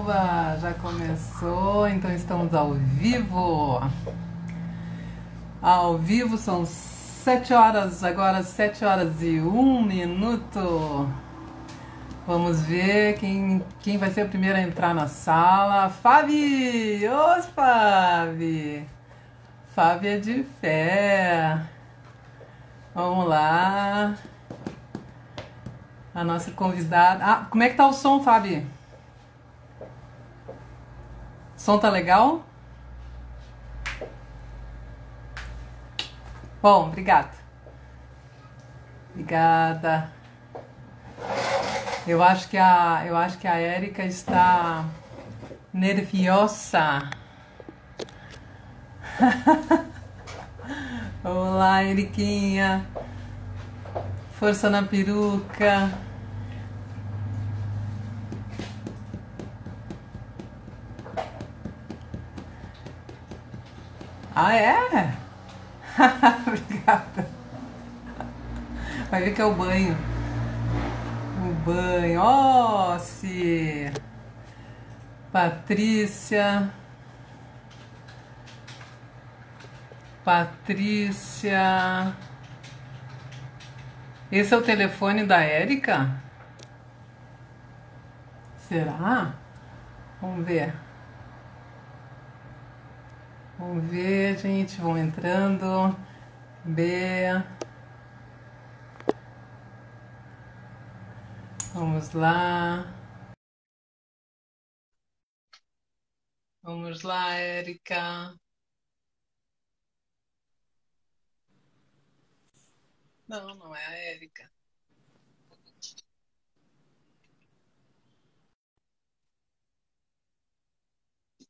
Oba, já começou, então estamos ao vivo. Ao vivo são 7 horas, agora 7 horas e 1 minuto. Vamos ver quem vai ser o primeiro a entrar na sala. Fabi! Ô, Fabi! Fabi é de fé. Vamos lá. A nossa convidada. Ah, como é que tá o som, Fabi? O som tá legal? Bom, obrigada. Obrigada. Eu acho que a Érica está nerviosa. Olá, Eriquinha. Força na peruca. Ah, é? Obrigada. Vai ver que é o banho. O banho. Ó, se Patrícia. Patrícia. Esse é o telefone da Érica? Será? Vamos ver. Vamos ver, gente. Vão entrando. B. Vamos lá. Vamos lá, Érica. Não, não é a Érica.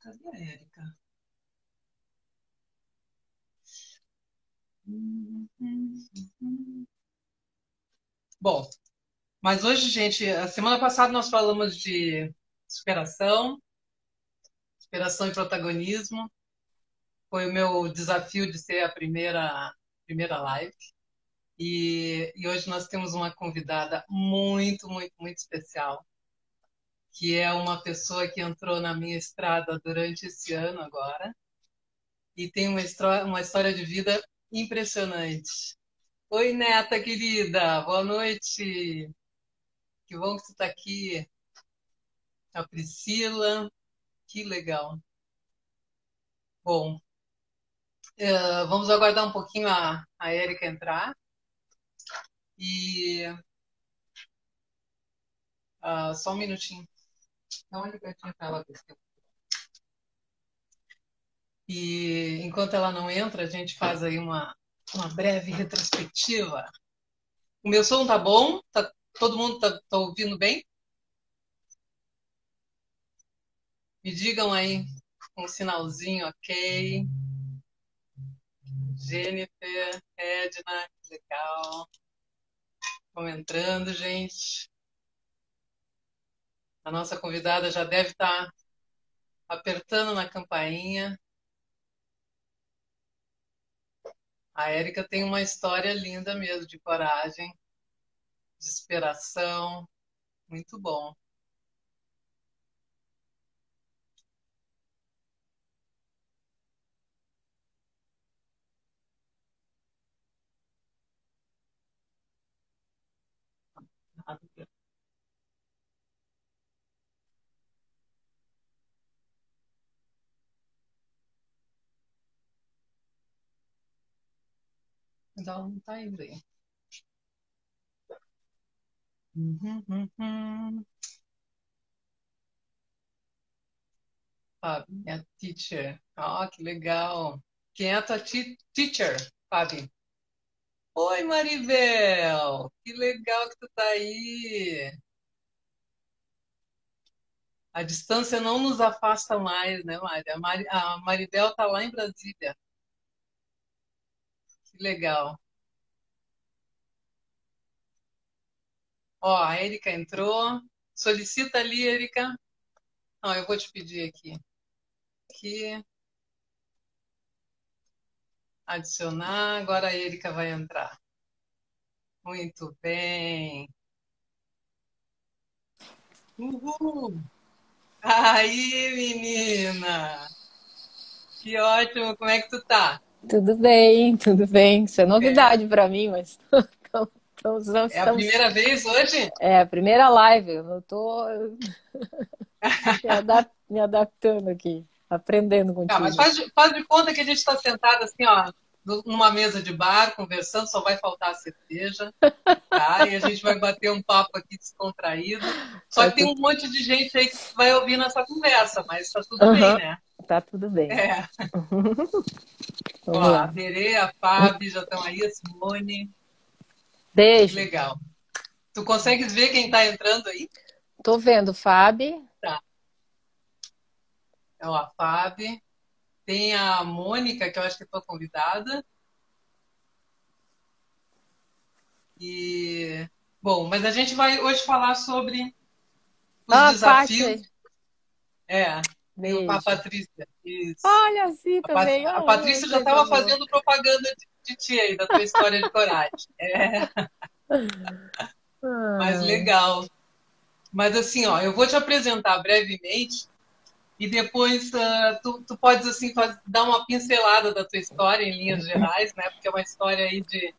Cadê a Érica? Bom, mas hoje, gente, a semana passada nós falamos de superação, superação e protagonismo. Foi o meu desafio de ser a primeira live. E hoje nós temos uma convidada muito, muito, muito especial, que é uma pessoa que entrou na minha estrada durante esse ano agora e tem uma história de vida impressionante. Oi, neta querida, boa noite. Que bom que você está aqui. A Priscila, que legal. Bom, vamos aguardar um pouquinho a Érica entrar e só um minutinho. Dá uma ligadinha para ela, Priscila. E enquanto ela não entra, a gente faz aí uma breve retrospectiva. O meu som tá bom? Todo mundo tá ouvindo bem? Me digam aí um sinalzinho, ok. Jennifer, Edna, que legal. Vão entrando, gente. A nossa convidada já deve estar apertando na campainha. A Érica tem uma história linda mesmo, de coragem, de inspiração. Muito bom. Então, não tá indo aí. Uhum. Fábio, minha teacher. Ah, que legal. Quem é a tua teacher, Fábio? Oi, Maribel. Que legal que tu tá aí. A distância não nos afasta mais, né, Mari? A Maribel tá lá em Brasília. Que legal. Ó, a Erika entrou. Solicita ali, Erika. Não, eu vou te pedir aqui. Aqui, adicionar. Agora a Erika vai entrar. Muito bem. Uhul. Aí, menina! Que ótimo! Como é que tu tá? Tudo bem, tudo bem. Isso é É, novidade para mim, mas é a primeira vez hoje? é a primeira live. Eu tô me adaptando aqui, aprendendo Tá, mas contigo. faz de conta que a gente está sentado assim, ó, numa mesa de bar, conversando, só vai faltar a cerveja, tá? E a gente vai bater um papo aqui descontraído. Só Tá que tem tudo, um monte de gente aí que vai ouvir nossa conversa, mas tá tudo bem, Aham, né? tá tudo bem. É. Ó, Vamos a lá. Berê, a Fábio já estão aí, a Simone. Que Beijo. legal. Tu consegues ver quem tá entrando aí? Tô vendo, Fábio. Tá. Ó, a Fábio. Tem a Mônica, que eu acho que é tua convidada. E, bom, mas a gente vai hoje falar sobre os Ah, Paty desafios. aí. É, tem a Beijo. Patrícia. Isso. Olha assim também. A Ai, Patrícia já coisa estava boa. fazendo propaganda de ti aí, da tua história de coragem. É, mas Ai. legal. Mas assim, ó, eu vou te apresentar brevemente e depois tu podes assim dar uma pincelada da tua história em linhas gerais, né? Porque é uma história aí de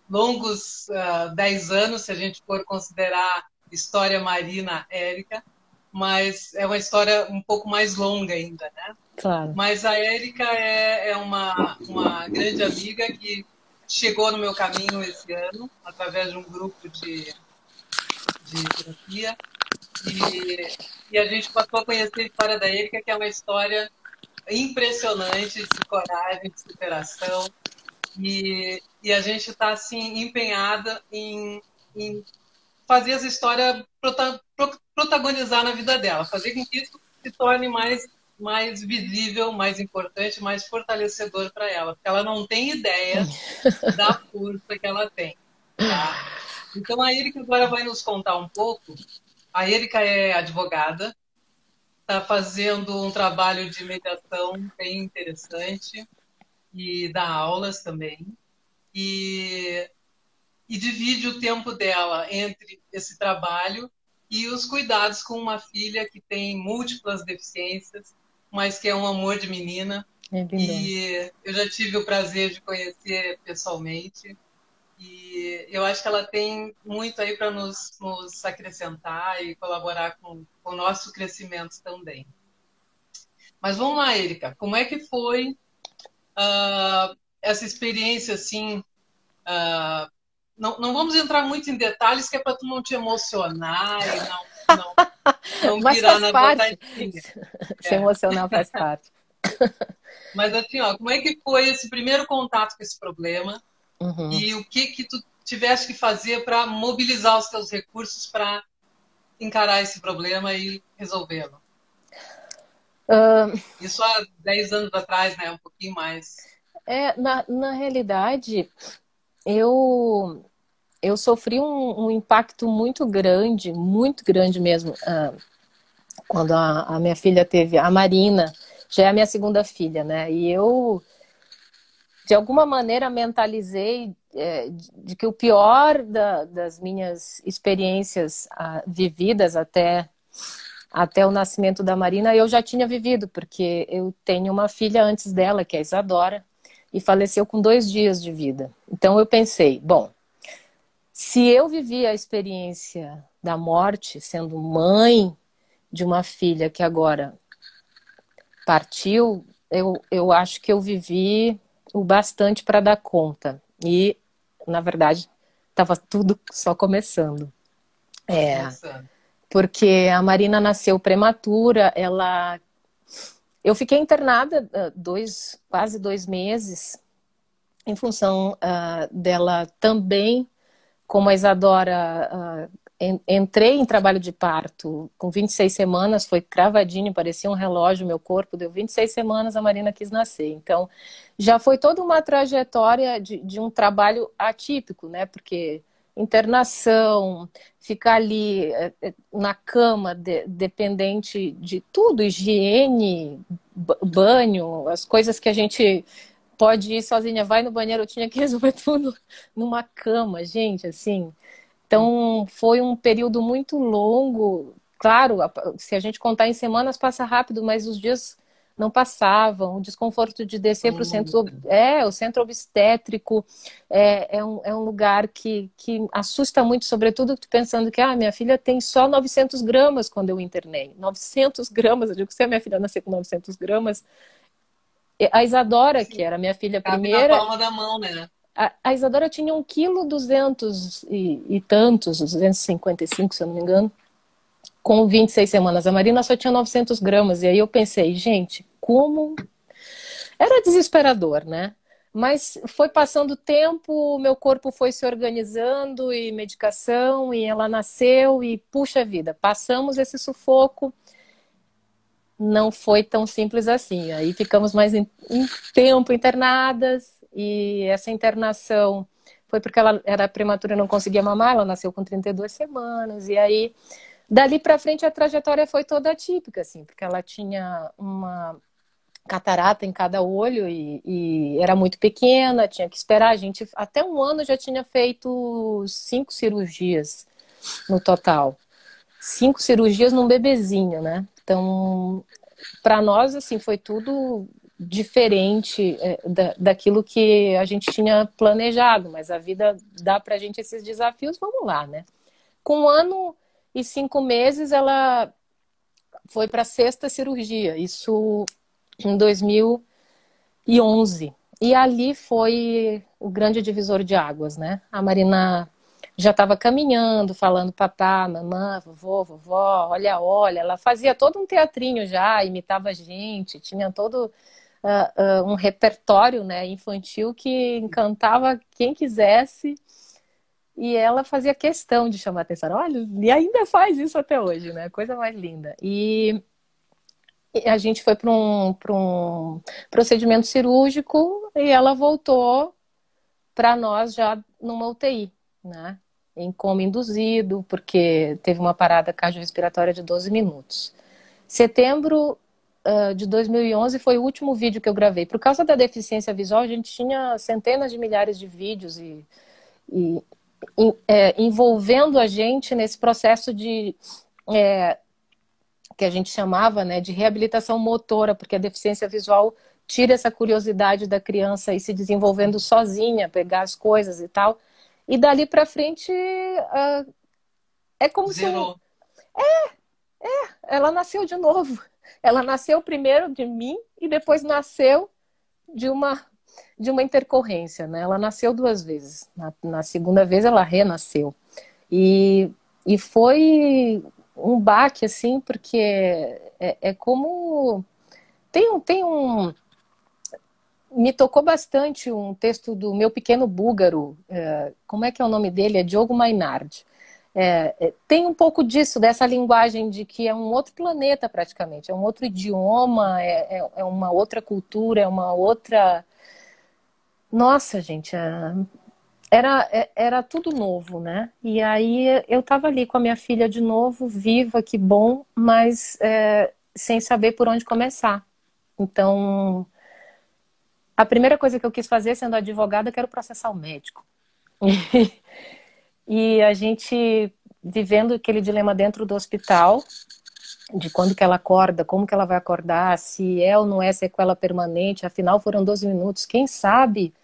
longos 10 anos, se a gente for considerar história Marina Érica, mas é uma história um pouco mais longa ainda, né? Claro. Mas a Érica é uma grande amiga que chegou no meu caminho esse ano, através de um grupo de terapia, e a gente passou a conhecer a história da Érica, que é uma história impressionante de coragem, de superação, e a gente está assim empenhada em fazer essa história protagonizar na vida dela, fazer com que isso se torne mais visível, mais importante, mais fortalecedor para ela, porque ela não tem ideia da força que ela tem, tá? Então a Erika agora vai nos contar um pouco. A Erika é advogada, está fazendo um trabalho de mediação bem interessante e dá aulas também. E divide o tempo dela entre esse trabalho e os cuidados com uma filha que tem múltiplas deficiências, mas que é um amor de menina. É lindona. E eu já tive o prazer de conhecer pessoalmente. E eu acho que ela tem muito aí para nos acrescentar e colaborar com o nosso crescimento também. Mas vamos lá, Erika, como é que foi essa experiência assim? Uh, não vamos entrar muito em detalhes, que é para tu não te emocionar e não Mas pirar faz na parte. batatinha. Se É. emocionar faz parte. Mas assim, ó, como é que foi esse primeiro contato com esse problema Uhum. e o que tu tiveste que fazer para mobilizar os teus recursos para encarar esse problema e resolvê-lo? Ah, Isso há 10 anos atrás, né? Um pouquinho mais. na realidade, eu, eu sofri um impacto muito grande mesmo, quando a minha filha teve, a Marina, já é a minha segunda filha, né? E eu, de alguma maneira, mentalizei de que o pior das minhas experiências vividas até o nascimento da Marina, eu já tinha vivido, porque eu tenho uma filha antes dela, que é a Isadora, e faleceu com 2 dias de vida. Então eu pensei, bom, se eu vivi a experiência da morte, sendo mãe de uma filha que agora partiu, eu acho que eu vivi o bastante para dar conta. E, na verdade, estava tudo só começando. Só começando. Porque a Marina nasceu prematura, eu fiquei internada quase 2 meses, em função dela também, como a Isadora, entrei em trabalho de parto com 26 semanas, foi cravadinho, parecia um relógio, meu corpo deu 26 semanas, a Marina quis nascer. Então, já foi toda uma trajetória de um trabalho atípico, né? Porque internação, ficar ali na cama, dependente de tudo, higiene, banho, as coisas que a gente pode ir sozinha, vai no banheiro, eu tinha que resolver tudo numa cama, gente, assim. Então, foi um período muito longo, claro, se a gente contar em semanas passa rápido, mas os dias não passavam, o desconforto de descer para o centro obstétrico é um lugar que assusta muito, sobretudo pensando que minha filha tem só 900 gramas quando eu internei. 900 gramas, eu digo que se a minha filha nascer com 900 gramas, a Isadora, que Sim, era minha filha cabe na primeira, palma da mão, né? a Isadora tinha 1,2 kg e tantos, 255, se eu não me engano, com 26 semanas. A Marina só tinha 900 gramas. E aí eu pensei, gente, como... Era desesperador, né? Mas foi passando o tempo, meu corpo foi se organizando e medicação, e ela nasceu e, puxa vida, passamos esse sufoco. Não foi tão simples assim. Aí ficamos mais em tempo internadas, e essa internação foi porque ela era prematura e não conseguia mamar, ela nasceu com 32 semanas, e aí dali para frente a trajetória foi toda atípica, assim, porque ela tinha uma catarata em cada olho e era muito pequena, tinha que esperar. A gente, até um ano, já tinha feito 5 cirurgias no total. 5 cirurgias num bebezinho, né? Então, para nós, assim, foi tudo diferente daquilo que a gente tinha planejado, mas a vida dá pra gente esses desafios, vamos lá, né? Com 1 ano e 5 meses, ela foi para a 6ª cirurgia, isso em 2011. E ali foi o grande divisor de águas, né? A Marina já estava caminhando, falando papá, mamã, vovô, vovó, olha, olha. Ela fazia todo um teatrinho já, imitava a gente, tinha todo um repertório, né, infantil que encantava quem quisesse. E ela fazia questão de chamar a atenção. Olha, e ainda faz isso até hoje, né? Coisa mais linda. E a gente foi para um procedimento cirúrgico e ela voltou para nós já numa UTI, né? Em coma induzido, porque teve uma parada cardiorrespiratória de 12 minutos. Setembro de 2011 foi o último vídeo que eu gravei. Por causa da deficiência visual, a gente tinha centenas de milhares de vídeos e envolvendo a gente nesse processo de que a gente chamava, né, de reabilitação motora, porque a deficiência visual tira essa curiosidade da criança e se desenvolvendo sozinha, pegar as coisas e tal. E dali para frente é como se Zerou. ela nasceu de novo. Ela nasceu primeiro de mim e depois nasceu de uma intercorrência, né? Ela nasceu 2 vezes. Na segunda vez ela renasceu. E, e foi um baque, assim, porque é como... Tem um... Me tocou bastante um texto do Meu Pequeno Búlgaro. Como é que é o nome dele? É Diogo Mainardi. Tem um pouco disso, dessa linguagem de que é um outro planeta praticamente, é um outro idioma, é uma outra cultura, é uma outra... Nossa, gente, era tudo novo, né? E aí eu estava ali com a minha filha de novo, viva, que bom, mas sem saber por onde começar. Então, a primeira coisa que eu quis fazer, sendo advogada, eu quero processar o médico. E a gente vivendo aquele dilema dentro do hospital, de quando que ela acorda, como que ela vai acordar, se é ou não é sequela permanente, afinal foram 12 minutos, quem sabe...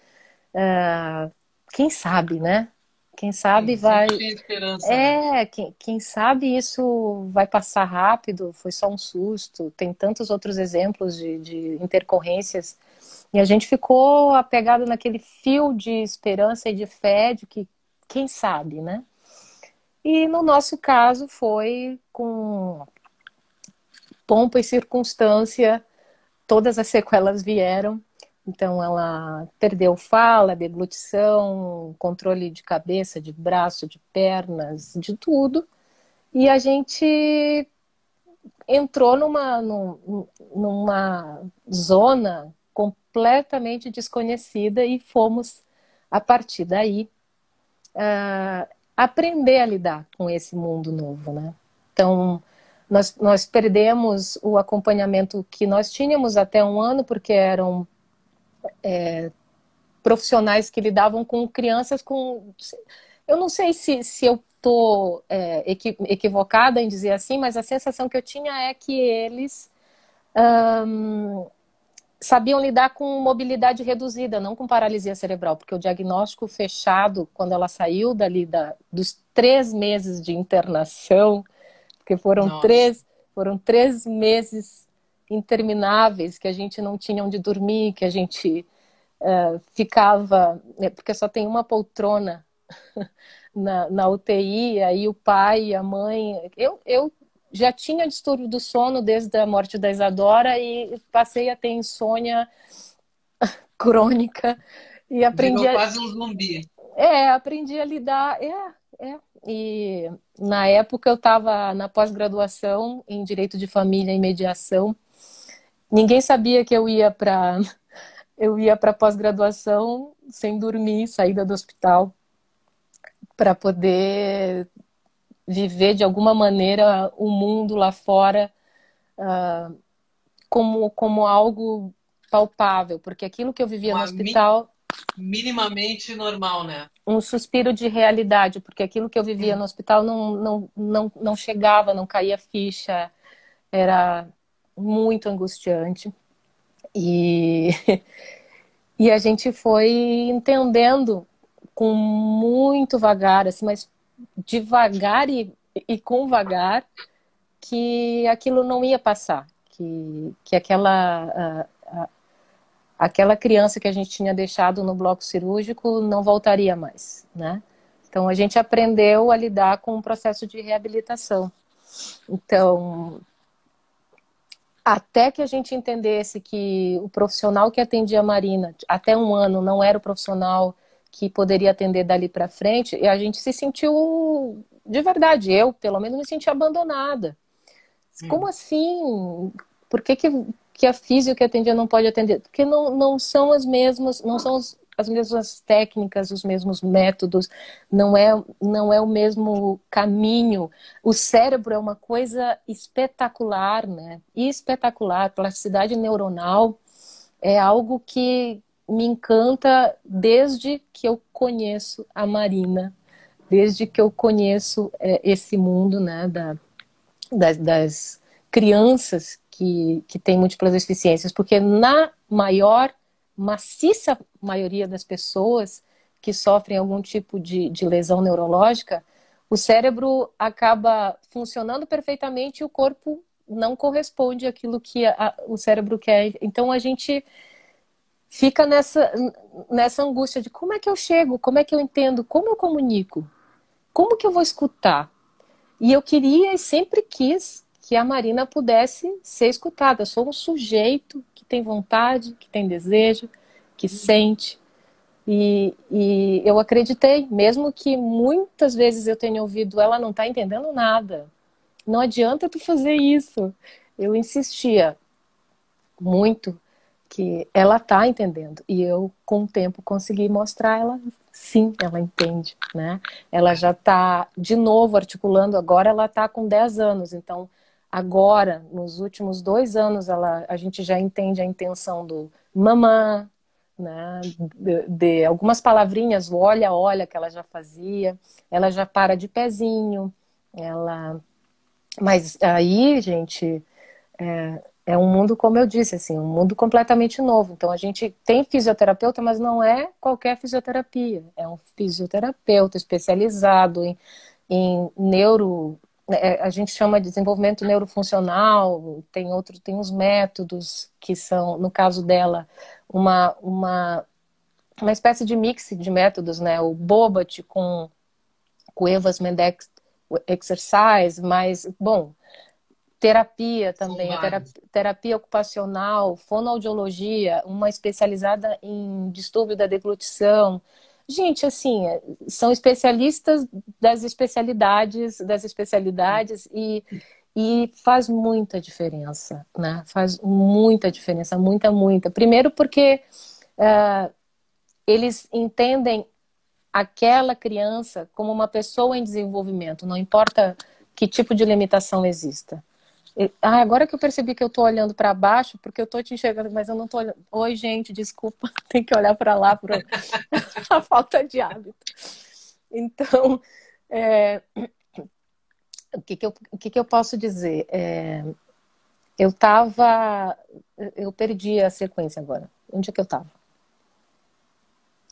quem sabe, né? Quem sabe Sim, sempre vai. tinha esperança, né? Quem sabe isso vai passar rápido, foi só um susto. Tem tantos outros exemplos de intercorrências. E a gente ficou apegado naquele fio de esperança e de fé de que, quem sabe, né? E no nosso caso foi com pompa e circunstância, todas as sequelas vieram. Então ela perdeu fala, deglutição, controle de cabeça, de braço, de pernas, de tudo. E a gente entrou numa zona completamente desconhecida e fomos, a partir daí, aprender a lidar com esse mundo novo, né? Então, nós perdemos o acompanhamento que nós tínhamos até um ano, porque eram profissionais que lidavam com crianças com... Eu não sei se eu estou equivocada em dizer assim, mas a sensação que eu tinha é que eles sabiam lidar com mobilidade reduzida, não com paralisia cerebral, porque o diagnóstico fechado, quando ela saiu dali dos 3 meses de internação, porque Nossa. foram 3 meses intermináveis que a gente não tinha onde dormir, que a gente ficava, porque só tem uma poltrona na UTI, aí o pai e a mãe. Eu já tinha distúrbio do sono desde a morte da Isadora e passei a ter insônia crônica e Virou quase um zumbi. aprendi a lidar. E na época eu estava na pós-graduação em Direito de Família e Mediação. Ninguém sabia que eu ia para pós-graduação sem dormir, saída do hospital, para poder viver de alguma maneira o mundo lá fora como algo palpável, porque aquilo que eu vivia no Uma hospital, minimamente normal, né? um suspiro de realidade, porque aquilo que eu vivia Hum. no hospital não chegava, não caía ficha, era muito angustiante. E, e a gente foi entendendo com muito vagar, assim, mas devagar e com vagar, que aquilo não ia passar, que aquela criança que a gente tinha deixado no bloco cirúrgico não voltaria mais, né? Então a gente aprendeu a lidar com o processo de reabilitação. Então, até que a gente entendesse que o profissional que atendia a Marina até 1 ano não era o profissional que poderia atender dali para frente, e a gente se sentiu, de verdade, eu pelo menos me senti abandonada. Como Hum. assim? Por que a físio que atendia não pode atender? Porque não são as mesmas, não são as mesmas técnicas, os mesmos métodos, não é o mesmo caminho. O cérebro é uma coisa espetacular, né? Espetacular. Plasticidade neuronal é algo que me encanta desde que eu conheço a Marina, desde que eu conheço esse mundo, né, das crianças que têm múltiplas deficiências, porque na maciça maioria das pessoas que sofrem algum tipo de lesão neurológica, o cérebro acaba funcionando perfeitamente e o corpo não corresponde àquilo que o cérebro quer. Então a gente fica nessa angústia de como é que eu chego, como é que eu entendo, como eu comunico, como que eu vou escutar. E eu queria e sempre quis que a Marina pudesse ser escutada. Eu sou um sujeito que tem vontade, que tem desejo, que sente. E eu acreditei, mesmo que muitas vezes eu tenha ouvido, ela não está entendendo nada. Não adianta tu fazer isso. Eu insistia muito que ela está entendendo. E eu, com o tempo, consegui mostrar ela, sim, ela entende, né? Ela já está, de novo, articulando. Agora ela está com 10 anos. Então, agora, nos últimos 2 anos, a gente já entende a intenção do mamã, né? De algumas palavrinhas, olha, olha, que ela já fazia. Ela já para de pezinho. Mas aí, gente, é um mundo, como eu disse, assim, um mundo completamente novo. Então a gente tem fisioterapeuta, mas não é qualquer fisioterapia. É um fisioterapeuta especializado em neuro, a gente chama de desenvolvimento neurofuncional, tem uns métodos que são, no caso dela, uma espécie de mix de métodos, né? O Bobat com Evas Mendex Exercise, mas, bom, terapia São também, vários. terapia ocupacional, fonoaudiologia, uma especializada em distúrbio da deglutição. Gente, assim, são especialistas das especialidades e faz muita diferença, né? Faz muita diferença, muita, muita. Primeiro porque eles entendem aquela criança como uma pessoa em desenvolvimento, não importa que tipo de limitação exista. Agora que eu percebi que eu tô olhando para baixo, porque eu tô te enxergando, mas eu não tô olhando. Oi, gente, desculpa, tem que olhar para lá por a falta de hábito. Então, É, o que que eu posso dizer? Eu tava. Eu perdi a sequência agora. Onde é que eu tava?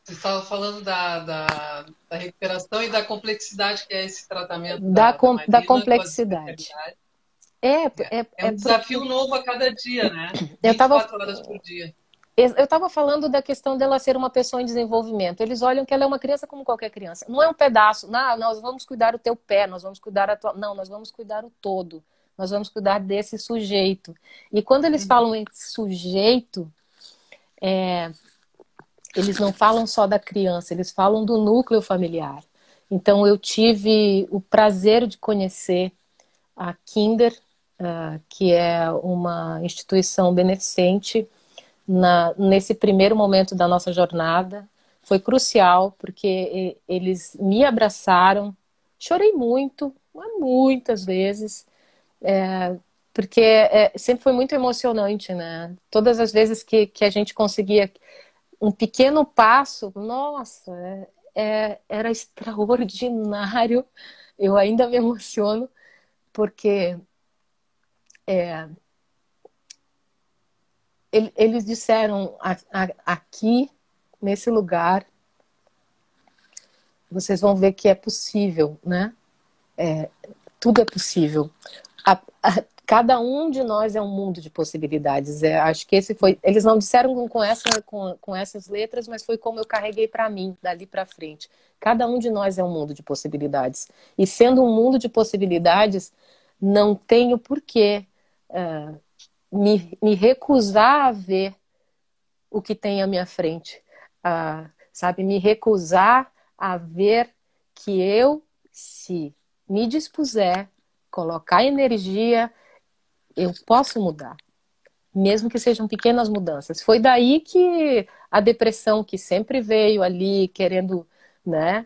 Você estava falando da recuperação e da complexidade que é esse tratamento da Da Marina com as complexidade. especialidades. É, É um desafio novo a cada dia, né? eu estava 24 horas por dia. eu estava falando da questão dela ser uma pessoa em desenvolvimento. Eles olham que ela é uma criança como qualquer criança. Não é um pedaço. Não, nós vamos cuidar do teu pé, nós vamos cuidar da tua. Não, nós vamos cuidar o todo. Nós vamos cuidar desse sujeito. E quando eles Uhum. falam em sujeito, eles não falam só da criança, eles falam do núcleo familiar. Então, eu tive o prazer de conhecer a Kinder, que é uma instituição beneficente nesse primeiro momento da nossa jornada. Foi crucial, porque eles me abraçaram. Chorei muito, muitas vezes, porque sempre foi muito emocionante, né? Todas as vezes que a gente conseguia um pequeno passo, nossa, era extraordinário. Eu ainda me emociono, porque eles disseram aqui, nesse lugar, vocês vão ver que é possível, né? Tudo é possível. Cada um de nós é um mundo de possibilidades. Acho que esse foi. Eles não disseram com essas letras, mas foi como eu carreguei para mim, dali para frente. Cada um de nós é um mundo de possibilidades. E sendo um mundo de possibilidades, não tenho por que me recusar a ver o que tem à minha frente. Sabe? Me recusar a ver que eu, se me dispuser, colocar energia, eu posso mudar, mesmo que sejam pequenas mudanças. Foi daí que a depressão, que sempre veio ali querendo, né,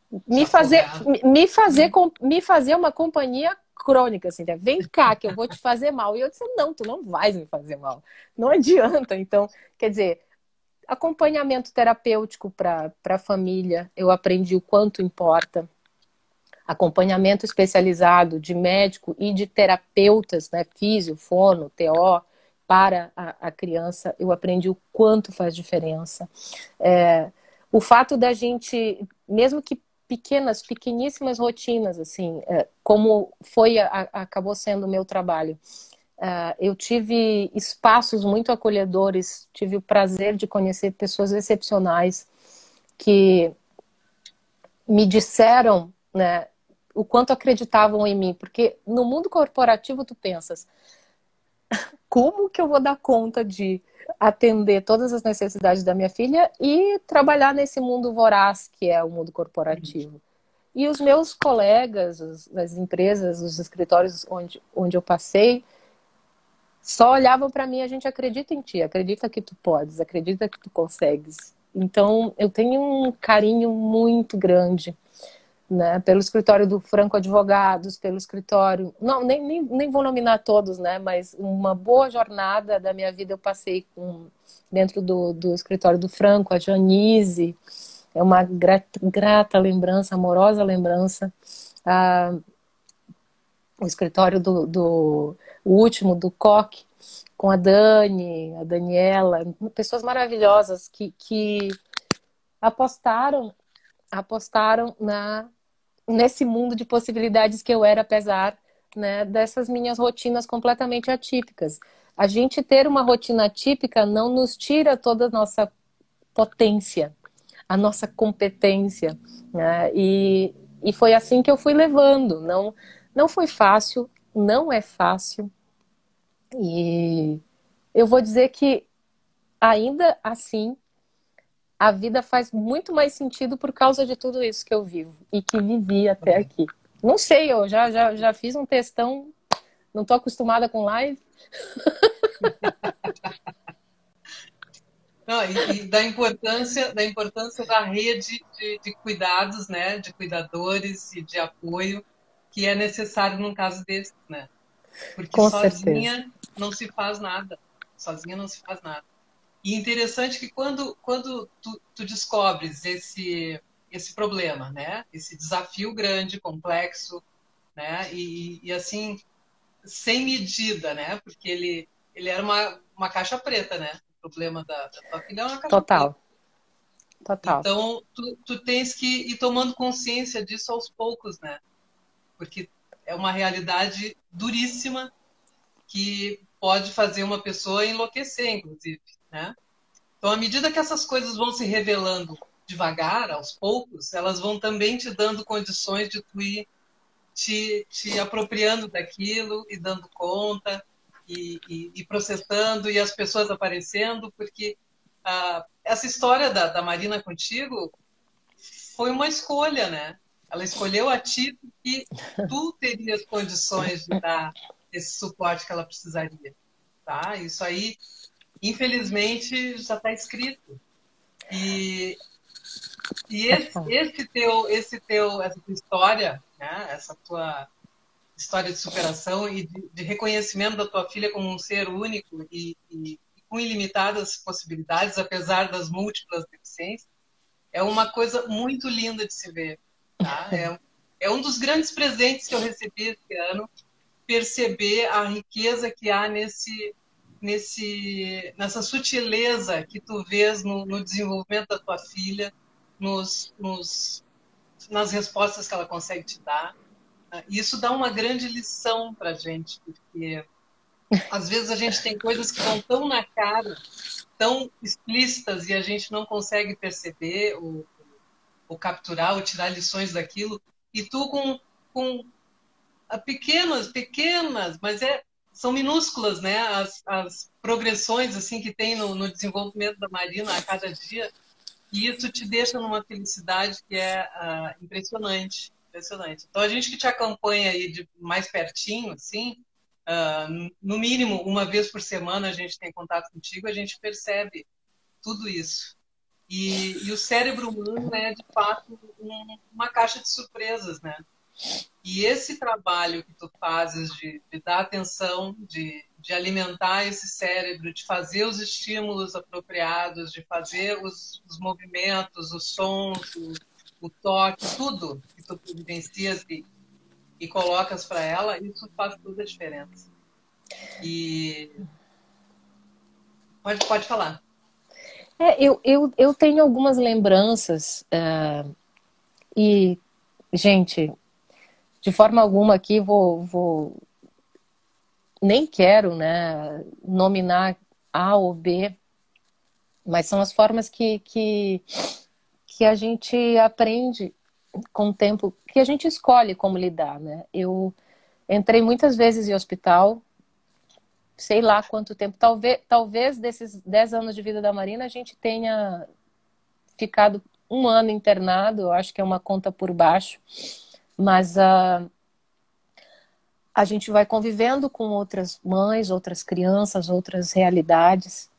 Te me fazer, afogar. me fazer uma companhia crônica, assim, né? Vem cá que eu vou te fazer mal. E eu disse, não, tu não vais me fazer mal. Não adianta. Então, quer dizer, acompanhamento terapêutico para a família, eu aprendi o quanto importa. Acompanhamento especializado de médico e de terapeutas, né, físio, fono, TO, para a criança, eu aprendi o quanto faz diferença. O fato da gente, mesmo que pequeníssimas rotinas, assim, como acabou sendo o meu trabalho, eu tive espaços muito acolhedores, tive o prazer de conhecer pessoas excepcionais que me disseram, né, o quanto acreditavam em mim, porque no mundo corporativo tu pensas, como que eu vou dar conta de atender todas as necessidades da minha filha e trabalhar nesse mundo voraz que é o mundo corporativo? E os meus colegas, as empresas, os escritórios onde eu passei, só olhavam para mim: a gente acredita em ti, acredita que tu podes, acredita que tu consegues. Então, eu tenho um carinho muito grande, né, pelo escritório do Franco Advogados, pelo escritório... Não, nem vou nominar todos, né, mas uma boa jornada da minha vida eu passei dentro do escritório do Franco, a Janise, é uma grata lembrança, amorosa lembrança. O escritório o último, do Coque, com a Dani, a Daniela, pessoas maravilhosas que apostaram nesse mundo de possibilidades que eu era, apesar, né, dessas minhas rotinas completamente atípicas. A gente ter uma rotina atípica não nos tira toda a nossa potência, a nossa competência, né? E foi assim que eu fui levando. Não foi fácil, não é fácil. E eu vou dizer que, ainda assim, a vida faz muito mais sentido por causa de tudo isso que eu vivo e que vivi até aqui. Não sei, eu já fiz um textão, não estou acostumada com live. Não, e da importância da rede de cuidados, né? De cuidadores e de apoio que é necessário num caso desse, né? Porque Com certeza. sozinha não se faz nada. Sozinha não se faz nada. E interessante que quando tu descobres esse problema, né? Esse desafio grande, complexo, né? E assim, sem medida, né? Porque ele era uma caixa preta, né? O problema da tua filha é uma caixa preta. Total, total. Então, tu tens que ir tomando consciência disso aos poucos, né? Porque é uma realidade duríssima que pode fazer uma pessoa enlouquecer, inclusive, né? Então, à medida que essas coisas vão se revelando devagar, aos poucos, elas vão também te dando condições de tu ir te apropriando daquilo e dando conta e processando e as pessoas aparecendo, porque essa história da Marina contigo foi uma escolha, né? Ela escolheu a ti porque tu terias condições de dar esse suporte que ela precisaria, tá? Isso aí, infelizmente, já está escrito. E, essa tua história, né? Essa tua história de superação e de reconhecimento da tua filha como um ser único e com ilimitadas possibilidades, apesar das múltiplas deficiências, é uma coisa muito linda de se ver. Tá? É um dos grandes presentes que eu recebi esse ano, perceber a riqueza que há nessa sutileza que tu vês no desenvolvimento da tua filha, nas respostas que ela consegue te dar. E isso dá uma grande lição para a gente, porque às vezes a gente tem coisas que estão tão na cara, tão explícitas, e a gente não consegue perceber ou capturar ou tirar lições daquilo. E tu com pequenas, mas são minúsculas, né? As progressões assim que tem no desenvolvimento da Marina a cada dia, e isso te deixa numa felicidade que é impressionante, impressionante. Então a gente que te acompanha aí de mais pertinho, assim, no mínimo uma vez por semana a gente tem contato contigo, a gente percebe tudo isso. E o cérebro humano é, de fato, uma caixa de surpresas, né? E esse trabalho que tu fazes de dar atenção, de alimentar esse cérebro, de fazer os estímulos apropriados, de fazer os movimentos, os sons, o toque, tudo que tu providencias e colocas para ela, isso faz toda a diferença. E pode falar. Eu tenho algumas lembranças e, gente, de forma alguma aqui nem quero, né, nominar A ou B, mas são as formas que a gente aprende com o tempo, que a gente escolhe como lidar, né? Eu entrei muitas vezes em hospital, sei lá quanto tempo, talvez desses 10 anos de vida da Marina a gente tenha ficado um ano internado, eu acho que é uma conta por baixo, mas a gente vai convivendo com outras mães, outras crianças, outras realidades.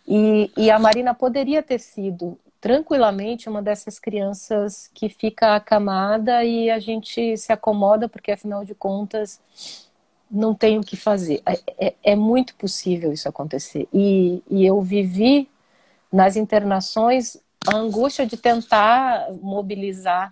E a Marina poderia ter sido tranquilamente uma dessas crianças que fica acamada e a gente se acomoda, porque afinal de contas não tem o que fazer. É muito possível isso acontecer. E eu vivi nas internações a angústia de tentar mobilizar,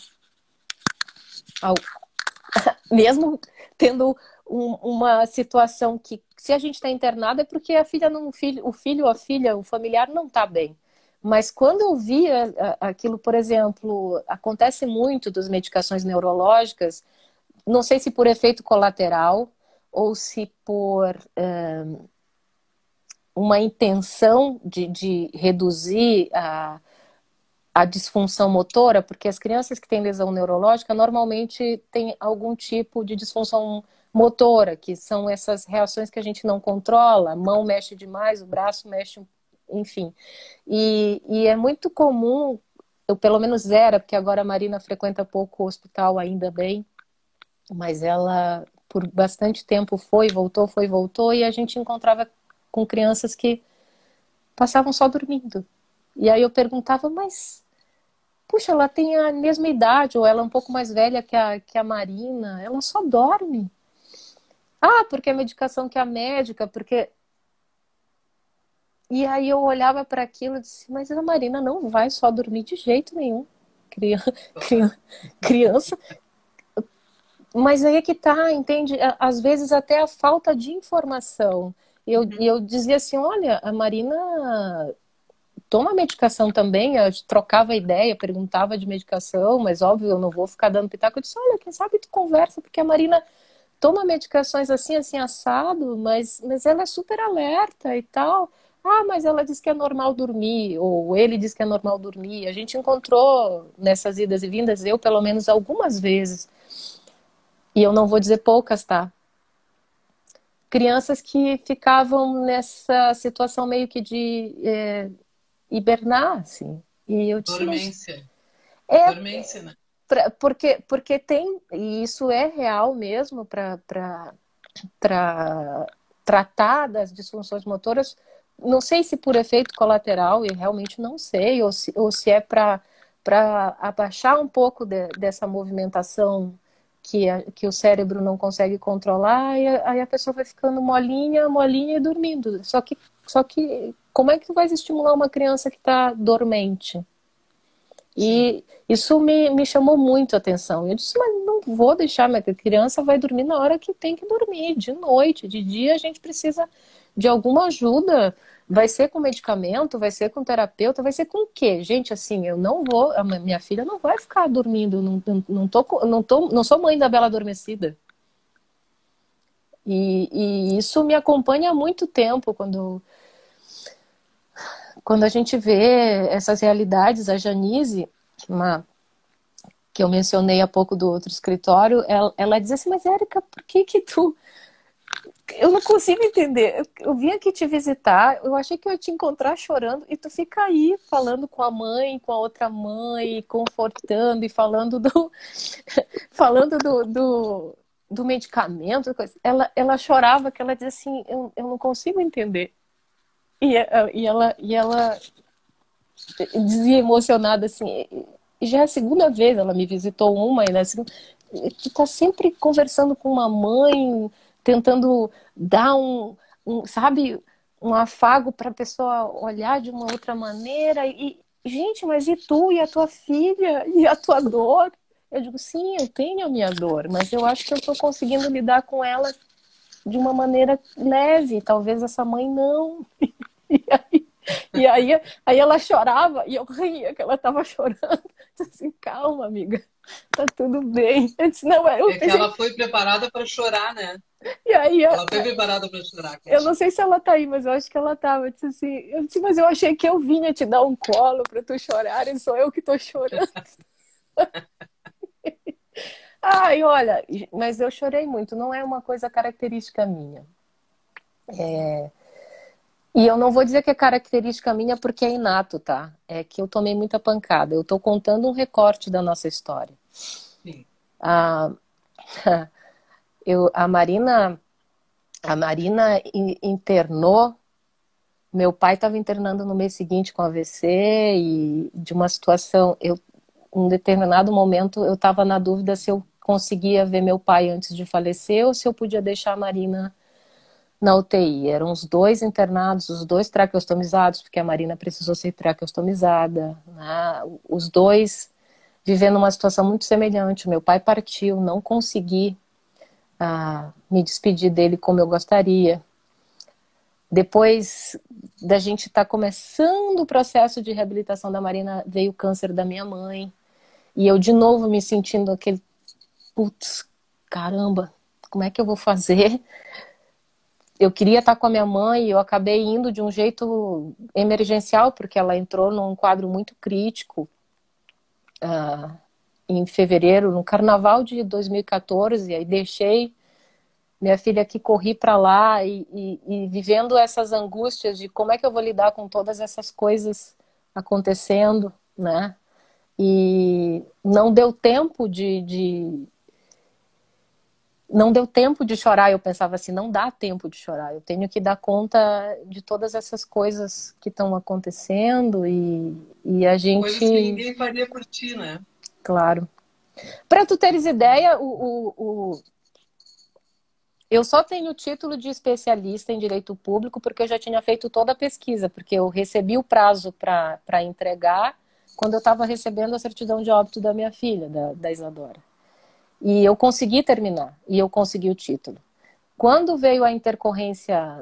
mesmo tendo uma situação que, se a gente está internado, é porque a filha não, o filho ou a filha, o familiar não está bem. Mas quando eu via aquilo, por exemplo, acontece muito das medicações neurológicas, não sei se por efeito colateral ou se por uma intenção de reduzir a disfunção motora, porque as crianças que têm lesão neurológica normalmente têm algum tipo de disfunção motora, que são essas reações que a gente não controla, a mão mexe demais, o braço mexe, enfim. E é muito comum, eu pelo menos era, porque agora a Marina frequenta pouco o hospital, ainda bem, mas ela por bastante tempo foi, voltou, e a gente encontrava com crianças que passavam só dormindo. E aí eu perguntava, mas puxa, ela tem a mesma idade, ou ela é um pouco mais velha que a Marina, ela só dorme. Ah, porque a medicação que a médica, porque... E aí eu olhava para aquilo e disse, mas a Marina não vai só dormir de jeito nenhum. criança. Mas aí é que tá, entende? Às vezes até a falta de informação. E eu dizia assim, olha, a Marina toma medicação também, eu trocava ideia, perguntava de medicação, mas óbvio, eu não vou ficar dando pitaco. Eu disse, olha, quem sabe tu conversa, porque a Marina toma medicações assim, assim, assado, mas ela é super alerta e tal. Ah, mas ela diz que é normal dormir, ou ele diz que é normal dormir. A gente encontrou nessas idas e vindas, eu pelo menos algumas vezes, e eu não vou dizer poucas, tá? Crianças que ficavam nessa situação meio que de hibernar, assim. E eu disse, mas Dormência. é Dormência, né? porque tem, e isso é real mesmo para tratar das disfunções motoras, não sei se por efeito colateral, eu realmente não sei, ou se é para abaixar um pouco dessa movimentação que o cérebro não consegue controlar, e aí a pessoa vai ficando molinha, molinha e dormindo. Só que como é que tu vai estimular uma criança que está dormente? Sim. E isso me chamou muito a atenção. Eu disse, mas não vou deixar, minha criança vai dormir na hora que tem que dormir, de noite, de dia a gente precisa de alguma ajuda. Vai ser com medicamento, vai ser com terapeuta, vai ser com o quê? Gente, assim, eu não vou, a minha filha não vai ficar dormindo, não sou mãe da Bela Adormecida. E isso me acompanha há muito tempo, quando a gente vê essas realidades. A Janise, que eu mencionei há pouco do outro escritório, ela diz assim, mas Érica, por que que tu... Eu não consigo entender. Eu vim aqui te visitar, eu achei que eu ia te encontrar chorando, e tu fica aí falando com a mãe, com a outra mãe, confortando e falando falando do medicamento. Coisa. Ela chorava, que ela dizia assim, eu não consigo entender. E ela dizia emocionada assim, já é a segunda vez, ela me visitou uma, e na segunda, tu tá sempre conversando com uma mãe, tentando dar sabe, um afago para a pessoa olhar de uma outra maneira. E, gente, mas e tu, e a tua filha, e a tua dor? Eu digo, sim, eu tenho a minha dor, mas eu acho que eu estou conseguindo lidar com ela de uma maneira leve, talvez essa mãe não. E aí ela chorava e eu ria que ela estava chorando. Eu disse assim, calma, amiga, tá tudo bem. Eu disse, não, eu É que pensei. ela foi preparada para chorar, né? E aí Ela foi preparada para chorar eu não contigo. sei se ela tá aí, mas eu acho que ela tava. Eu disse, mas eu achei que eu vinha te dar um colo para tu chorar, e sou eu que tô chorando. Ai, olha, mas eu chorei muito, não é uma coisa característica minha. E eu não vou dizer que é característica minha porque é inato, tá? É que eu tomei muita pancada. Eu tô contando um recorte da nossa história. Sim. A, a Marina internou. Meu pai estava internando no mês seguinte com AVC, e de uma situação, em determinado momento eu estava na dúvida se eu conseguia ver meu pai antes de falecer ou se eu podia deixar a Marina na UTI. Eram os dois internados, os dois traqueostomizados, porque a Marina precisou ser traqueostomizada, né? Os dois vivendo uma situação muito semelhante. Meu pai partiu, não consegui me despedir dele como eu gostaria. Depois da gente estar começando o processo de reabilitação da Marina, veio o câncer da minha mãe. E eu de novo me sentindo aquele, putz, caramba, como é que eu vou fazer? Eu queria estar com a minha mãe e eu acabei indo de um jeito emergencial, porque ela entrou num quadro muito crítico em fevereiro, no carnaval de 2014, e aí deixei minha filha aqui, corri para lá e vivendo essas angústias de como é que eu vou lidar com todas essas coisas acontecendo, né? E não deu tempo não deu tempo de chorar. Eu pensava assim, não dá tempo de chorar. Eu tenho que dar conta de todas essas coisas que estão acontecendo e a Coisas que gente, ninguém faria por ti, né? claro. Para tu teres ideia, eu só tenho o título de especialista em direito público porque eu já tinha feito toda a pesquisa, porque eu recebi o prazo para entregar quando eu estava recebendo a certidão de óbito da minha filha, da Isadora. E eu consegui terminar, e eu consegui o título. Quando veio a intercorrência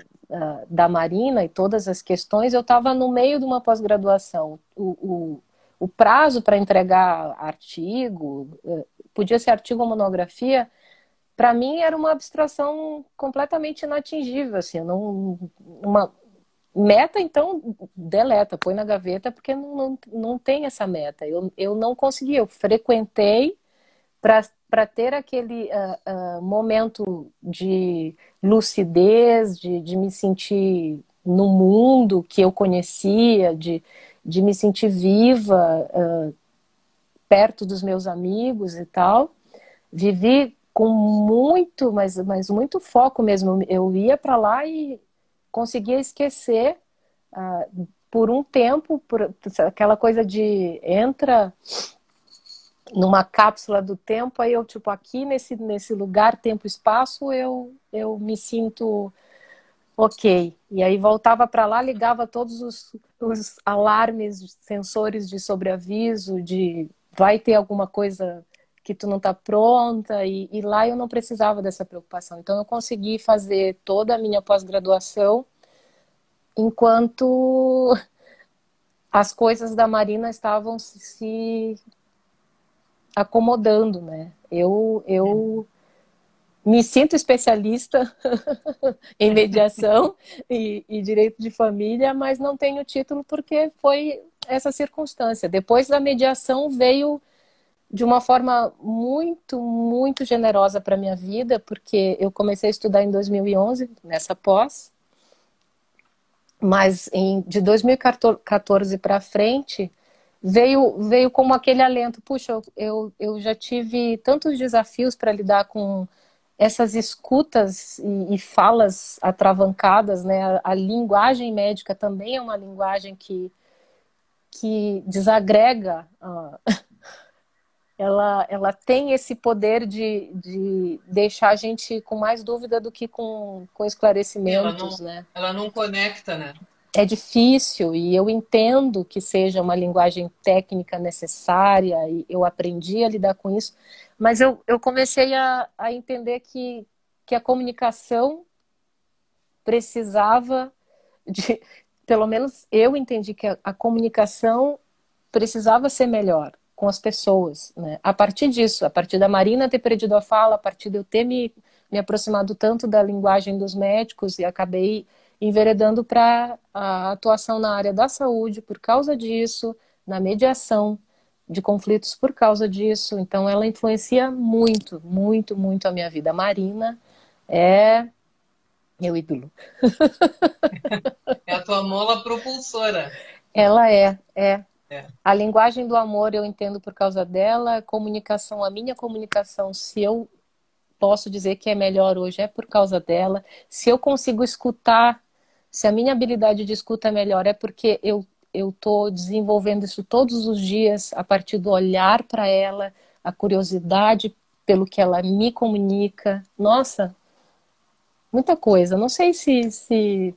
da Marina e todas as questões, eu estava no meio de uma pós-graduação. O prazo para entregar artigo, podia ser artigo ou monografia, para mim era uma abstração completamente inatingível. Assim, uma meta, então, deleta, põe na gaveta, porque não tem essa meta. Eu não consegui, eu frequentei para ter aquele momento de lucidez, de me sentir no mundo que eu conhecia, de me sentir viva, perto dos meus amigos e tal. Vivi com muito, mas muito foco mesmo. Eu ia para lá e conseguia esquecer por um tempo, por aquela coisa de entra numa cápsula do tempo, aí eu, tipo, aqui nesse lugar, tempo e espaço, eu me sinto ok. E aí voltava para lá, ligava todos os alarmes, sensores de sobreaviso, de vai ter alguma coisa que tu não está pronta, e lá eu não precisava dessa preocupação. Então eu consegui fazer toda a minha pós-graduação enquanto as coisas da Marina estavam se acomodando, né? Eu me sinto especialista em mediação e direito de família, mas não tenho título porque foi essa circunstância. Depois da mediação veio de uma forma muito, muito generosa para minha vida, porque eu comecei a estudar em 2011, nessa pós, mas de 2014 para frente veio como aquele alento. Puxa, eu já tive tantos desafios para lidar com essas escutas e falas atravancadas, né? A linguagem médica também é uma linguagem que desagrega. Ela tem esse poder de deixar a gente com mais dúvida do que com esclarecimentos, né? Ela não conecta, né? É difícil e eu entendo que seja uma linguagem técnica necessária e eu aprendi a lidar com isso, mas eu comecei a entender que a comunicação precisava de, pelo menos eu entendi que a comunicação precisava ser melhor com as pessoas, né? A partir disso, a partir da Marina ter perdido a fala, a partir de eu ter me aproximado tanto da linguagem dos médicos e acabei enveredando para a atuação na área da saúde por causa disso, na mediação de conflitos por causa disso. Então, ela influencia muito, muito, muito a minha vida. A Marina é meu ídolo. É a tua mola propulsora. Ela é. É. A linguagem do amor eu entendo por causa dela, a minha comunicação, se eu posso dizer que é melhor hoje, é por causa dela. Se eu consigo escutar, se a minha habilidade de escuta é melhor, é porque eu estou desenvolvendo isso todos os dias, a partir do olhar para ela, a curiosidade pelo que ela me comunica. Nossa, muita coisa. Não sei se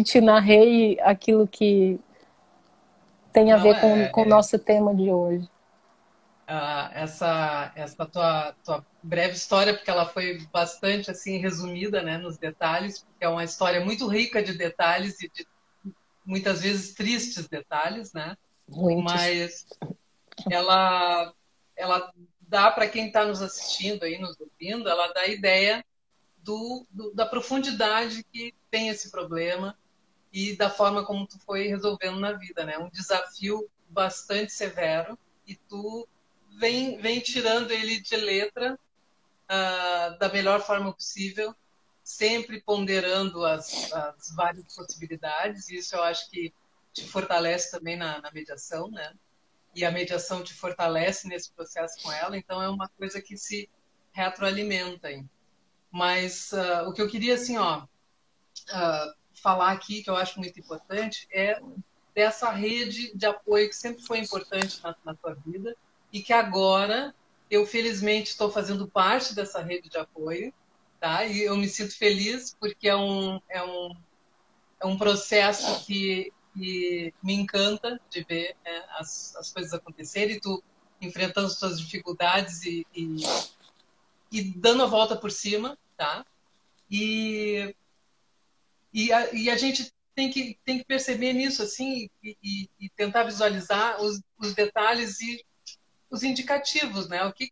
te narrei aquilo que tem a Não, ver com o nosso tema de hoje. Essa tua breve história, porque ela foi bastante assim resumida, né, nos detalhes, porque é uma história muito rica de detalhes e de muitas vezes tristes detalhes, né? Muitos. Mas ela dá para quem está nos assistindo aí, nos ouvindo, ela dá a ideia da profundidade que tem esse problema e da forma como tu foi resolvendo na vida, né? Um desafio bastante severo e tu vem tirando ele de letra da melhor forma possível, sempre ponderando as várias possibilidades, e isso eu acho que te fortalece também na mediação, né? E a mediação te fortalece nesse processo com ela, então é uma coisa que se retroalimenta. Hein? Mas o que eu queria, assim, falar aqui, que eu acho muito importante, é dessa rede de apoio que sempre foi importante na tua vida e que agora eu, felizmente, estou fazendo parte dessa rede de apoio, tá? E eu me sinto feliz porque é um processo que e me encanta de ver, né, as coisas acontecerem, e tu enfrentando suas dificuldades e dando a volta por cima, tá? E, e a gente tem que perceber nisso, assim, e tentar visualizar os detalhes e os indicativos, né? Que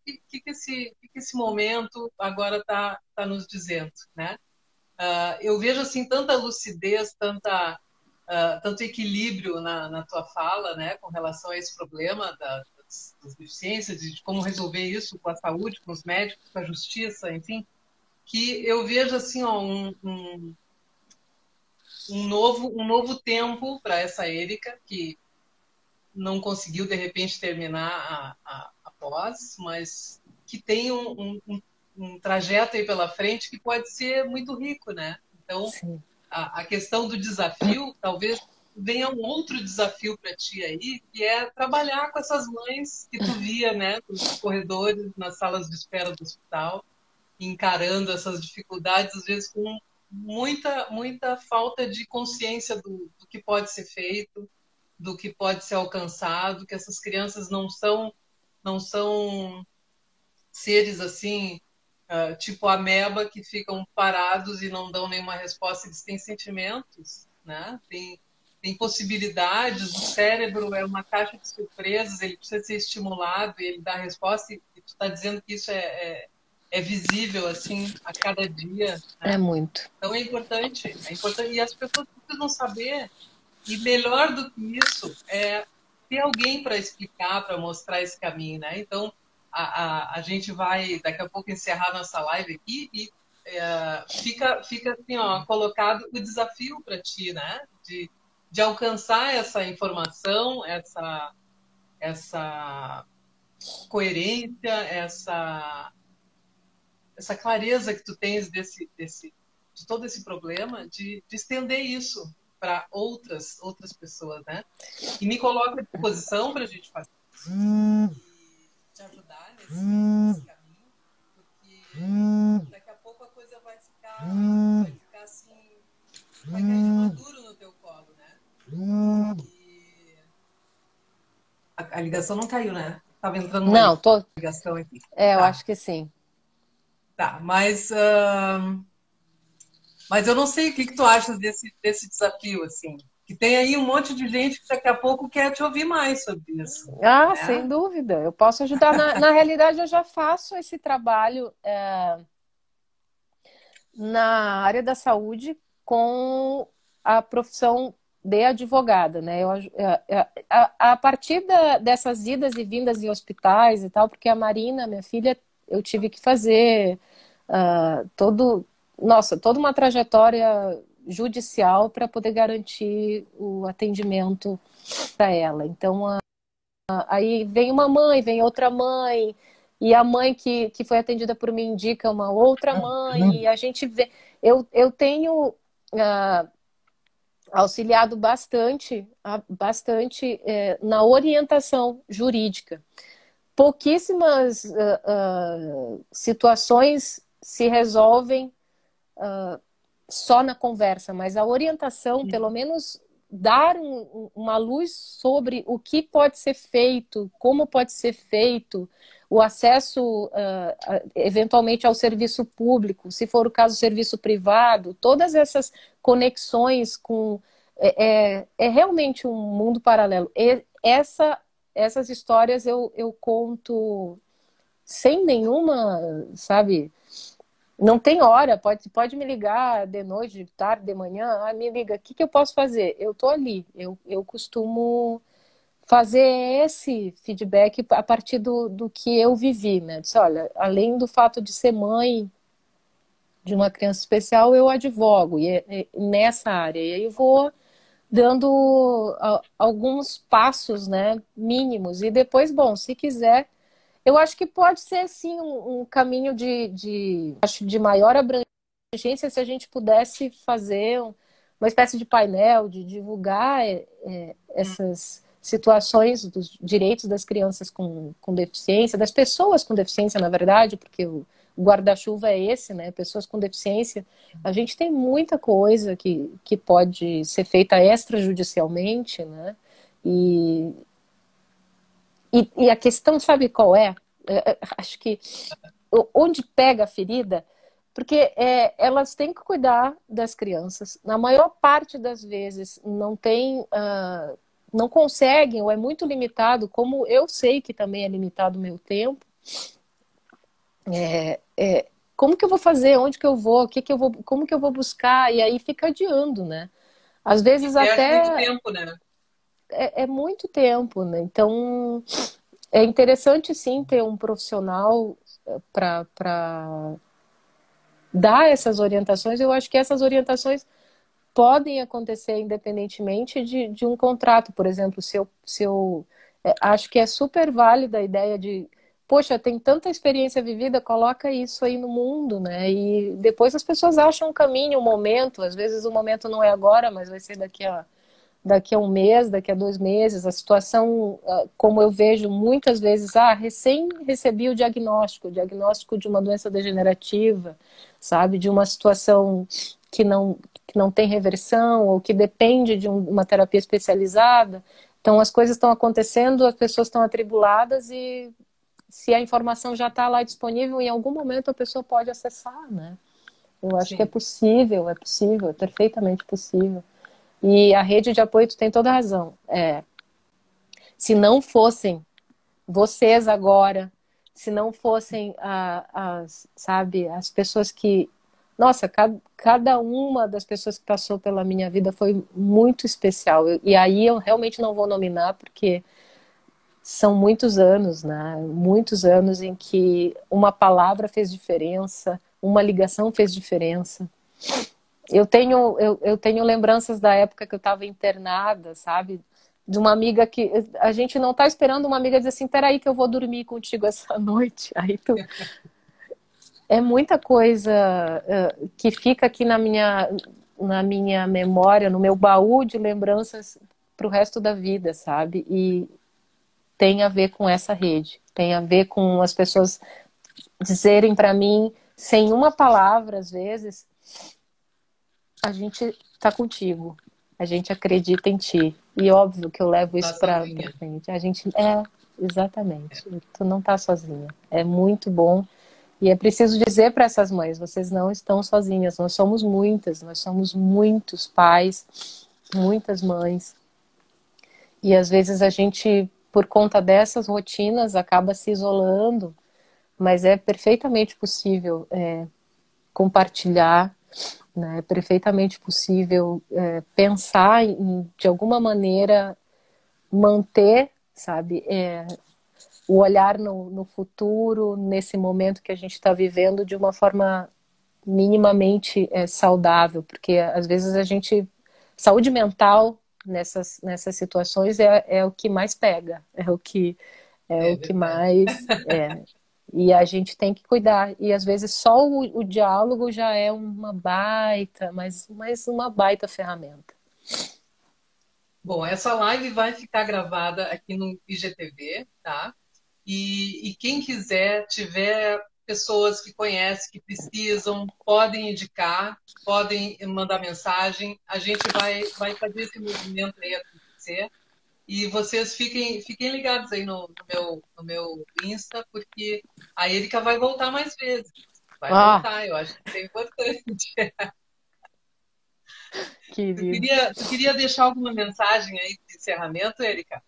esse momento agora tá nos dizendo, né? Eu vejo assim tanta lucidez, tanto equilíbrio na tua fala, né, com relação a esse problema das deficiências e de como resolver isso com a saúde, com os médicos, com a justiça, enfim, que eu vejo assim, ó, um novo tempo para essa Érica, que não conseguiu de repente terminar a pós, mas que tem um trajeto aí pela frente que pode ser muito rico, né? Então, Sim. a questão do desafio, talvez venha um outro desafio para ti aí, que é trabalhar com essas mães que tu via, né, nos corredores, nas salas de espera do hospital, encarando essas dificuldades, às vezes com muita falta de consciência do que pode ser feito, do que pode ser alcançado, que essas crianças não são seres assim, tipo ameba, que ficam parados e não dão nenhuma resposta. Eles têm sentimentos, né? Tem possibilidades. O cérebro é uma caixa de surpresas, ele precisa ser estimulado e ele dá resposta. E tu está dizendo que isso é visível assim a cada dia, É né? muito. Então é importante. E as pessoas precisam saber. E melhor do que isso é ter alguém para explicar, para mostrar esse caminho, né? Então, a gente vai daqui a pouco encerrar nossa live aqui e fica assim, ó, colocado o desafio para ti, né? De alcançar essa informação, essa coerência, essa clareza que tu tens de todo esse problema, de estender isso para outras pessoas, né? E me coloca à disposição para a gente fazer isso e te ajudar nesse caminho, porque daqui a pouco a coisa vai ficar assim, vai cair de maduro no teu colo, né? E a ligação não caiu, né? Tava entrando uma Não, ligação aqui. eu Tá, acho que sim. tá. Mas eu não sei o que tu achas desse desafio, assim. Que tem aí um monte de gente que daqui a pouco quer te ouvir mais sobre isso, Ah, sem né? dúvida. Eu posso ajudar. Na realidade, eu já faço esse trabalho na área da saúde com a profissão de advogada, né? A partir dessas idas e vindas em hospitais e tal, porque a Marina, minha filha, eu tive que fazer toda uma trajetória judicial para poder garantir o atendimento para ela. Então, aí vem uma mãe, vem outra mãe, e a mãe que foi atendida por mim indica uma outra mãe, e a gente vê. Eu tenho auxiliado bastante na orientação jurídica. Pouquíssimas situações se resolvem só na conversa, mas a orientação, pelo menos dar uma luz sobre o que pode ser feito, como pode ser feito, o acesso eventualmente ao serviço público, se for o caso, serviço privado, todas essas conexões com é realmente um mundo paralelo. Essas histórias eu conto sem nenhuma, sabe? Não tem hora, pode me ligar de noite, de tarde, de manhã. Ah, me liga, o que eu posso fazer? Eu tô ali. Eu costumo fazer esse feedback a partir do que eu vivi, né? Disse, olha, além do fato de ser mãe de uma criança especial, eu advogo nessa área. E aí eu vou dando alguns passos, né, mínimos. E depois, bom, se quiser, eu acho que pode ser, sim, um caminho acho, de maior abrangência se a gente pudesse fazer uma espécie de painel, de divulgar essas situações dos direitos das crianças com deficiência, das pessoas com deficiência, na verdade, porque o guarda-chuva é esse, né? Pessoas com deficiência, a gente tem muita coisa que pode ser feita extrajudicialmente, né? E, e a questão, sabe qual é? Acho que onde pega a ferida, porque elas têm que cuidar das crianças. Na maior parte das vezes não tem, não conseguem ou é muito limitado, como eu sei que também é limitado o meu tempo. Como que eu vou fazer? Onde que eu vou? O que que eu vou? Como que eu vou buscar? E aí fica adiando, né? Às E vezes perde muito até tempo, né? é muito tempo, né? Então é interessante sim ter um profissional para dar essas orientações. Eu acho que essas orientações podem acontecer independentemente de um contrato. Por exemplo, se eu acho que é super válida a ideia de, poxa, tem tanta experiência vivida, coloca isso aí no mundo, né? E depois as pessoas acham um caminho, um momento. Às vezes o momento não é agora, mas vai ser daqui a um mês, daqui a 2 meses. A situação, como eu vejo muitas vezes, recém recebi o diagnóstico de uma doença degenerativa, sabe? De uma situação que não tem reversão ou que depende de uma terapia especializada. Então as coisas estão acontecendo, as pessoas estão atribuladas e se a informação já está lá disponível, em algum momento a pessoa pode acessar, né? Eu acho que Sim. é possível, é perfeitamente possível. E a rede de apoio, tu tem toda a razão. Se não fossem vocês agora, se não fossem sabe, as pessoas que... Nossa, cada uma das pessoas que passou pela minha vida foi muito especial. E aí eu realmente não vou nominar, porque são muitos anos, né? Muitos anos em que uma palavra fez diferença, uma ligação fez diferença. Eu tenho lembranças da época que eu estava internada, sabe? De uma amiga que a gente não está esperando uma amiga dizer assim, peraí que eu vou dormir contigo essa noite. Aí é muita coisa que fica aqui na minha memória, no meu baú de lembranças para o resto da vida, sabe? E tem a ver com essa rede, tem a ver com as pessoas dizerem para mim, sem uma palavra às vezes, a gente tá contigo, a gente acredita em ti. E óbvio que eu levo Tá isso pra sozinha. frente. A gente exatamente. Tu não tá sozinha. É muito bom. E é preciso dizer para essas mães, vocês não estão sozinhas. Nós somos muitas, nós somos muitos pais, muitas mães. E às vezes a gente, por conta dessas rotinas, acaba se isolando, mas é perfeitamente possível compartilhar, né? É perfeitamente possível pensar em, de alguma maneira, manter, sabe, o olhar no futuro, nesse momento que a gente está vivendo, de uma forma minimamente saudável, porque às vezes a gente... Saúde mental nessas situações é o que mais pega, é É o que verdade. mais... E a gente tem que cuidar. E às vezes só o diálogo já é uma baita, mas uma baita ferramenta. Bom, essa live vai ficar gravada aqui no IGTV, tá? E quem quiser, tiver pessoas que conhecem, que precisam, podem indicar, podem mandar mensagem. A gente vai fazer esse movimento aí acontecer. E vocês fiquem ligados aí no meu Insta, porque a Erika vai voltar mais vezes. Vai Ah, voltar, eu acho que isso é importante. Tu querido. queria, tu queria deixar alguma mensagem aí de encerramento, Erika?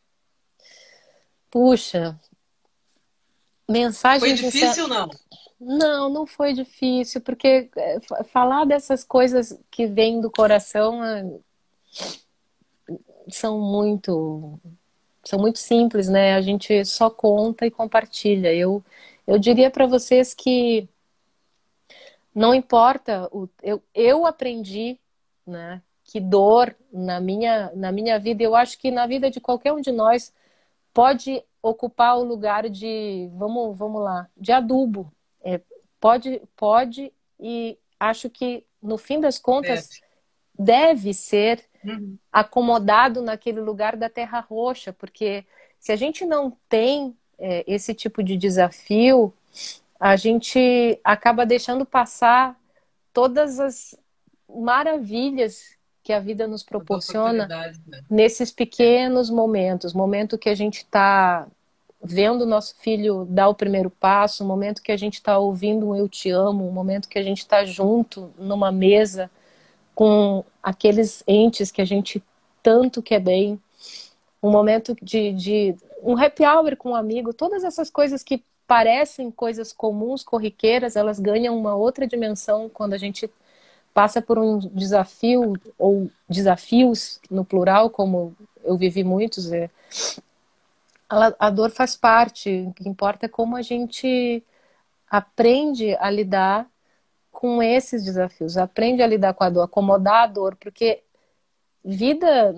Puxa, Foi mensagem de difícil, não? Não, não foi difícil, porque falar dessas coisas que vêm do coração são muito, são muito simples, né? A gente só conta e compartilha. Eu diria para vocês que não importa, eu aprendi, né, que dor na minha vida, eu acho que na vida de qualquer um de nós pode ocupar o lugar de, vamos lá, de adubo. Pode, e acho que no fim das contas Deve. deve ser Uhum. acomodado naquele lugar da terra roxa, porque se a gente não tem esse tipo de desafio, a gente acaba deixando passar todas as maravilhas que a vida nos As proporciona oportunidades, né? nesses É, pequenos momentos, momento que a gente está vendo o nosso filho dar o primeiro passo, o momento que a gente está ouvindo um eu te amo, o momento que a gente está junto numa mesa com aqueles entes que a gente tanto quer bem, um momento de um happy hour com um amigo, todas essas coisas que parecem coisas comuns, corriqueiras, elas ganham uma outra dimensão quando a gente passa por um desafio, ou desafios no plural, como eu vivi muitos. A dor faz parte, o que importa é como a gente aprende a lidar com esses desafios, aprende a lidar com a dor, acomodar a dor, porque vida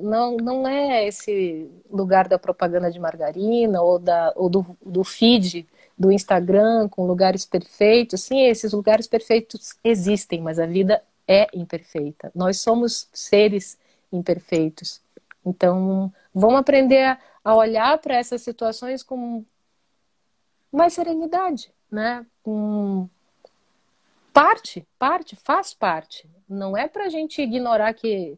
não é esse lugar da propaganda de margarina ou do feed do Instagram com lugares perfeitos. Sim, esses lugares perfeitos existem, mas a vida é imperfeita. Nós somos seres imperfeitos. Então, vamos aprender a olhar para essas situações com mais serenidade, né? Faz parte. Não é pra gente ignorar que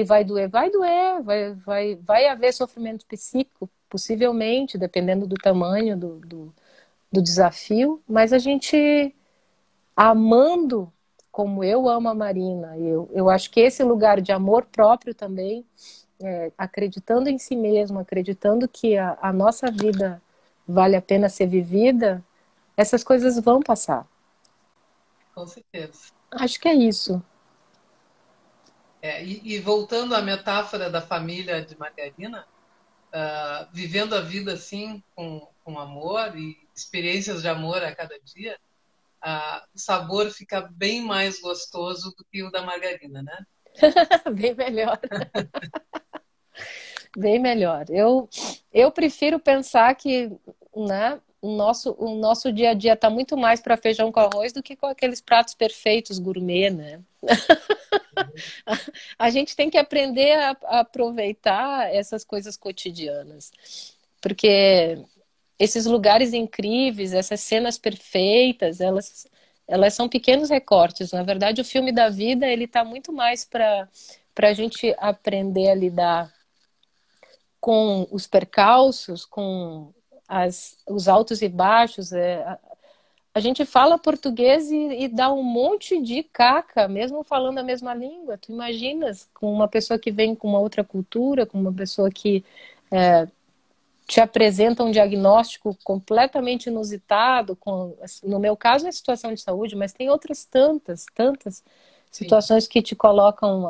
vai doer, vai haver sofrimento psíquico, possivelmente, dependendo do tamanho do desafio, mas a gente amando como eu amo a Marina, eu acho que esse lugar de amor próprio também, acreditando em si mesmo, acreditando que a nossa vida vale a pena ser vivida, essas coisas vão passar. com certeza. Acho que é isso. E voltando à metáfora da família de Margarina, vivendo a vida assim, com amor e experiências de amor a cada dia, o sabor fica bem mais gostoso do que o da margarina, né? Bem melhor. Bem melhor. Eu prefiro pensar que, né, o nosso dia a dia está muito mais para feijão com arroz do que com aqueles pratos perfeitos gourmet, né? A gente tem que aprender a aproveitar essas coisas cotidianas, porque esses lugares incríveis, essas cenas perfeitas, elas são pequenos recortes. Na verdade, o filme da vida ele está muito mais para a gente aprender a lidar com os percalços, com os altos e baixos. A gente fala português e dá um monte de caca, mesmo falando a mesma língua. Tu imaginas com uma pessoa que vem com uma outra cultura, com uma pessoa que te apresenta um diagnóstico completamente inusitado, no meu caso é a situação de saúde, mas tem outras tantas Sim, situações que te colocam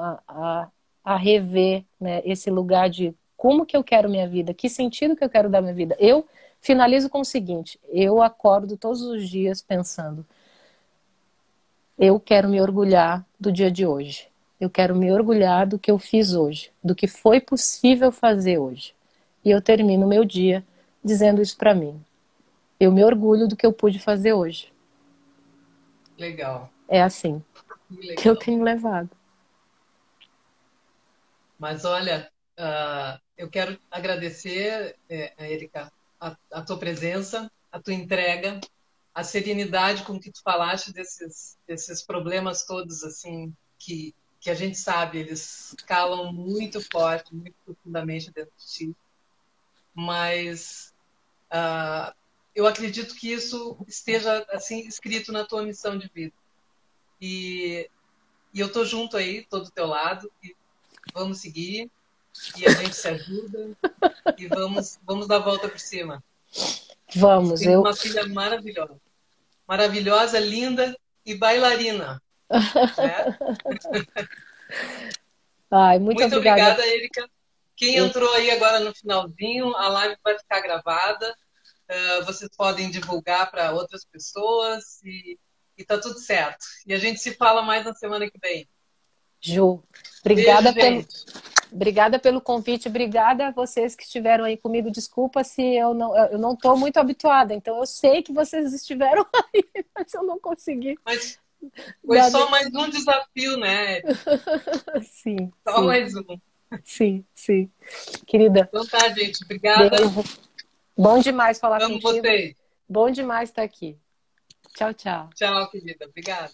a rever, né, esse lugar de como que eu quero minha vida, que sentido que eu quero dar minha vida. Eu finalizo com o seguinte: eu acordo todos os dias pensando, eu quero me orgulhar do dia de hoje. Eu quero me orgulhar do que eu fiz hoje, do que foi possível fazer hoje. E eu termino o meu dia dizendo isso para mim. Eu me orgulho do que eu pude fazer hoje. legal, É assim que que eu legal. tenho levado. Mas olha, eu quero agradecer, Erika, a tua presença, a tua entrega, a serenidade com que tu falaste desses problemas todos, assim, que a gente sabe, eles calam muito forte, muito profundamente dentro de ti. Mas eu acredito que isso esteja, assim, escrito na tua missão de vida. E, e eu tô junto aí, tô do teu lado, e vamos seguir, e a gente se ajuda, e vamos dar a volta por cima. Tu Vamos, tens uma filha maravilhosa. Maravilhosa, linda e bailarina, né? Ai, muito Muito obrigada. obrigada, Erika. Quem Eu... entrou aí agora no finalzinho, a live vai ficar gravada. Vocês podem divulgar para outras pessoas e tá tudo certo. E a gente se fala mais na semana que vem. Ju, Beijo, obrigada gente. obrigada pelo convite, obrigada a vocês que estiveram aí comigo. Desculpa se eu não estou muito habituada, então eu sei que vocês estiveram aí, mas eu não consegui Mas foi dar só nem... mais um desafio, né? Sim, Só sim, mais um. sim, sim. Querida, Então tá, gente. Obrigada. beijo. Bom demais falar Amo contigo. vocês. Bom demais estar aqui. Tchau, tchau. Tchau, querida. Obrigada.